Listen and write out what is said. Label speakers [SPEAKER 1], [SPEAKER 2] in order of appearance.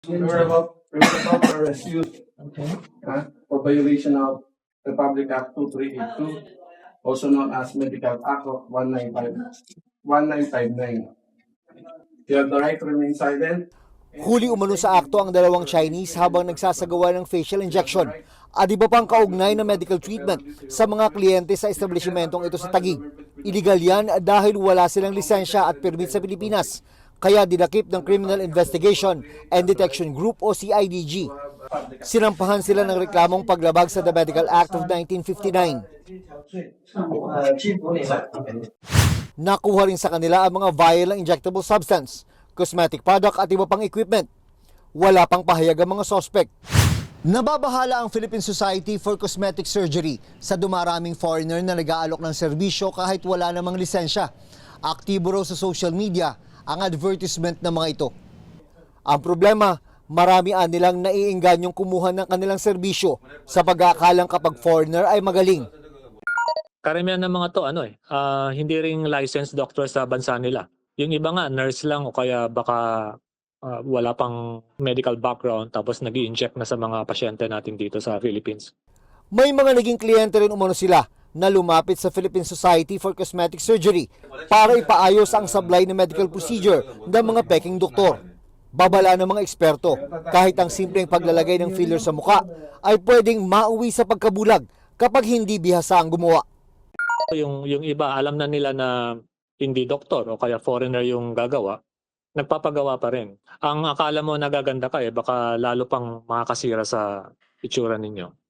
[SPEAKER 1] We were about to arrest you
[SPEAKER 2] Okay.
[SPEAKER 1] for violation of Republic Act 2382, also known as Medical Act of 1959. You have the right to remain silent.
[SPEAKER 3] Huli umano sa akto ang dalawang Chinese habang nagsasagawa ng facial injection at iba pang kaugnay na medical treatment sa mga kliyente sa establishmentong ito sa Taguig. Illegal yan dahil wala silang lisensya at permit sa Pilipinas, kaya dinakip ng Criminal Investigation and Detection Group o CIDG. Sinampahan sila ng reklamong paglabag sa The Medical Act of 1959. Nakuha rin sa kanila ang mga vial ng injectable substance, cosmetic product at iba pang equipment. Wala pang pahayag ang mga sospek. Nababahala ang Philippine Society for Cosmetic Surgery sa dumaraming foreigner na nag-aalok ng serbisyo kahit wala namang lisensya. Aktibo raw sa social media ang advertisement ng mga ito. Ang problema, marami nilang naiingganyong kumuha ng kanilang serbisyo sa pag-aakalang kapag foreigner ay magaling.
[SPEAKER 4] Karamihan ng mga to hindi ring licensed doctor sa bansa nila. Yung iba nga nurse lang o kaya baka wala pang medical background tapos nag-i-inject na sa mga pasyente natin dito sa Philippines.
[SPEAKER 3] May mga naging kliyente rin umano sila na lumapit sa Philippine Society for Cosmetic Surgery para ipaayos ang sablay na medical procedure ng mga peking doktor. Babala ng mga eksperto, kahit ang simpleng paglalagay ng filler sa muka ay pwedeng mauwi sa pagkabulag kapag hindi bihasa ang gumawa.
[SPEAKER 4] Yung iba alam na nila na hindi doktor o kaya foreigner yung gagawa, nagpapagawa pa rin. Ang akala mo nagaganda ka baka lalo pang makakasira sa itsura ninyo.